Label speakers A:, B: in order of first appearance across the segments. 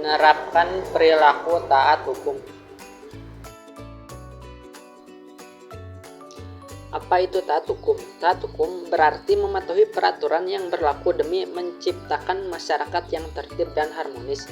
A: Menerapkan perilaku taat hukum. Apa itu taat hukum? Taat hukum berarti mematuhi peraturan yang berlaku demi menciptakan masyarakat yang tertib dan harmonis.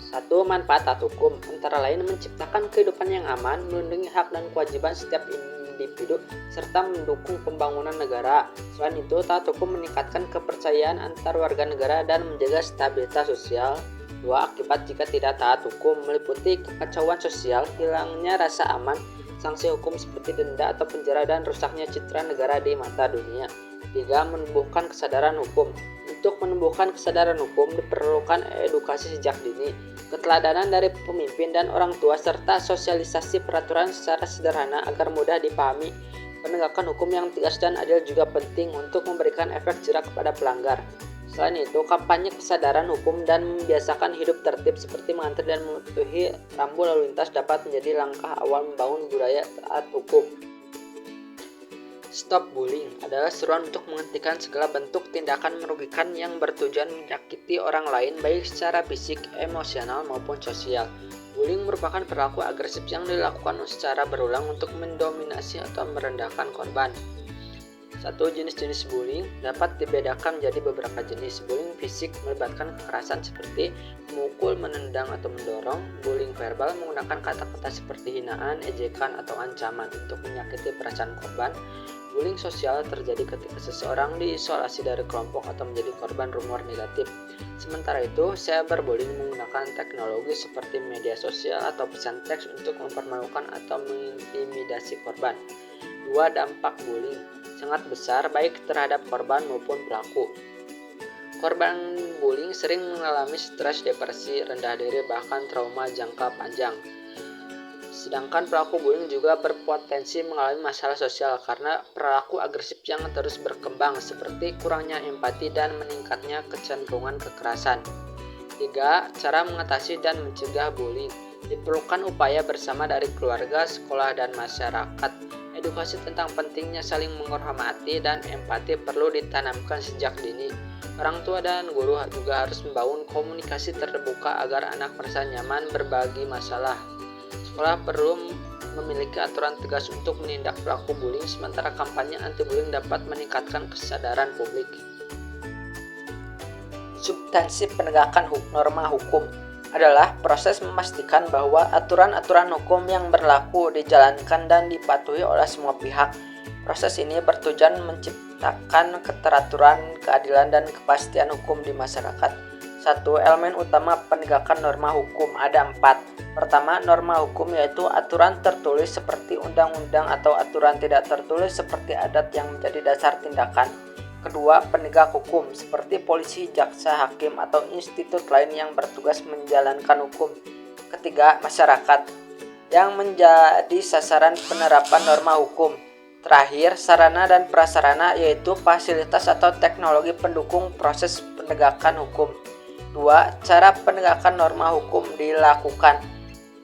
A: Satu, manfaat taat hukum antara lain menciptakan kehidupan yang aman, melindungi hak dan kewajiban setiap individu, serta mendukung pembangunan negara. Selain itu, taat hukum meningkatkan kepercayaan antar warga negara dan menjaga stabilitas sosial. Dua, akibat jika tidak taat hukum meliputi kekacauan sosial, hilangnya rasa aman, sanksi hukum seperti denda atau penjara, dan rusaknya citra negara di mata dunia. 3. Menumbuhkan kesadaran hukum. Untuk menumbuhkan kesadaran hukum diperlukan edukasi sejak dini, keteladanan dari pemimpin dan orang tua, serta sosialisasi peraturan secara sederhana agar mudah dipahami. Penegakan hukum yang tegas dan adil juga penting untuk memberikan efek jerak kepada pelanggar. Selain itu, kampanye kesadaran hukum dan membiasakan hidup tertib seperti mengantri dan mematuhi rambu lalu lintas dapat menjadi langkah awal membangun budaya taat hukum. Stop Bullying adalah seruan untuk menghentikan segala bentuk tindakan merugikan yang bertujuan menyakiti orang lain baik secara fisik, emosional, maupun sosial. Bullying merupakan perilaku agresif yang dilakukan secara berulang untuk mendominasi atau merendahkan korban. Satu, jenis-jenis bullying dapat dibedakan menjadi beberapa jenis. Bullying fisik melibatkan kekerasan seperti memukul, menendang, atau mendorong. Bullying verbal menggunakan kata-kata seperti hinaan, ejekan, atau ancaman untuk menyakiti perasaan korban. Bullying sosial terjadi ketika seseorang diisolasi dari kelompok atau menjadi korban rumor negatif. Sementara itu, cyberbullying menggunakan teknologi seperti media sosial atau pesan teks untuk mempermalukan atau mengintimidasi korban. 2. Dampak bullying sangat besar baik terhadap korban maupun pelaku. Korban bullying sering mengalami stres, depresi, rendah diri, bahkan trauma jangka panjang. Sedangkan pelaku bullying juga berpotensi mengalami masalah sosial karena perilaku agresif yang terus berkembang seperti kurangnya empati dan meningkatnya kecenderungan kekerasan. 3. Cara mengatasi dan mencegah bullying. Diperlukan upaya bersama dari keluarga, sekolah, dan masyarakat. Edukasi tentang pentingnya saling menghormati dan empati perlu ditanamkan sejak dini. Orang tua dan guru juga harus membangun komunikasi terbuka agar anak merasa nyaman berbagi masalah. Sekolah perlu memiliki aturan tegas untuk menindak pelaku bullying, sementara kampanye anti-bullying dapat meningkatkan kesadaran publik. Substansi penegakan norma hukum adalah proses memastikan bahwa aturan-aturan hukum yang berlaku dijalankan dan dipatuhi oleh semua pihak. Proses ini bertujuan menciptakan keteraturan, keadilan, dan kepastian hukum di masyarakat. 1. Elemen utama penegakan norma hukum ada 4. Pertama, norma hukum yaitu aturan tertulis seperti undang-undang atau aturan tidak tertulis seperti adat yang menjadi dasar tindakan. Kedua, penegak hukum seperti polisi, jaksa, hakim, atau institut lain yang bertugas menjalankan hukum. Ketiga, masyarakat yang menjadi sasaran penerapan norma hukum. Terakhir, sarana dan prasarana yaitu fasilitas atau teknologi pendukung proses penegakan hukum. 2. Cara penegakan norma hukum dilakukan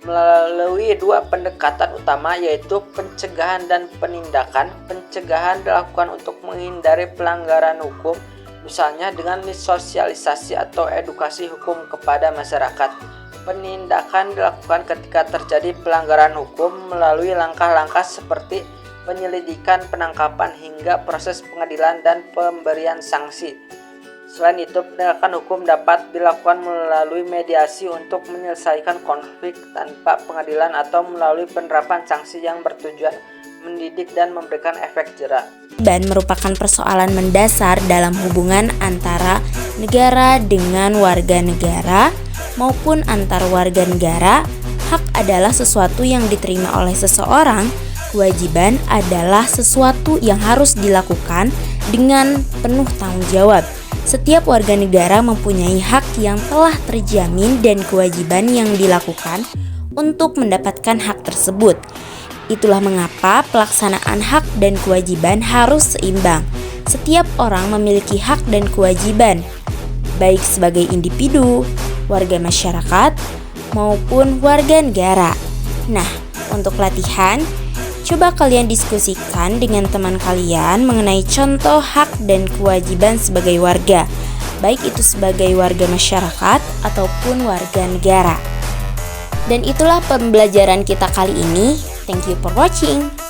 A: melalui 2 pendekatan utama yaitu pencegahan dan penindakan. Pencegahan dilakukan untuk menghindari pelanggaran hukum, misalnya dengan sosialisasi atau edukasi hukum kepada masyarakat. Penindakan dilakukan ketika terjadi pelanggaran hukum melalui langkah-langkah seperti penyelidikan, penangkapan, hingga proses pengadilan dan pemberian sanksi. Selain itu, penegakan hukum dapat dilakukan melalui mediasi untuk menyelesaikan konflik tanpa pengadilan atau melalui penerapan sanksi yang bertujuan mendidik dan memberikan efek jera.
B: Dan merupakan persoalan mendasar dalam hubungan antara negara dengan warga negara maupun antar warga negara. Hak adalah sesuatu yang diterima oleh seseorang, kewajiban adalah sesuatu yang harus dilakukan dengan penuh tanggung jawab. Setiap warga negara mempunyai hak yang telah terjamin dan kewajiban yang dilakukan untuk mendapatkan hak tersebut. Itulah mengapa pelaksanaan hak dan kewajiban harus seimbang. Setiap orang memiliki hak dan kewajiban, baik sebagai individu, warga masyarakat, maupun warga negara. Nah, untuk latihan, coba kalian diskusikan dengan teman kalian mengenai contoh hak dan kewajiban sebagai warga. baik itu sebagai warga masyarakat ataupun warga negara. Dan itulah pembelajaran kita kali ini. Thank you for watching.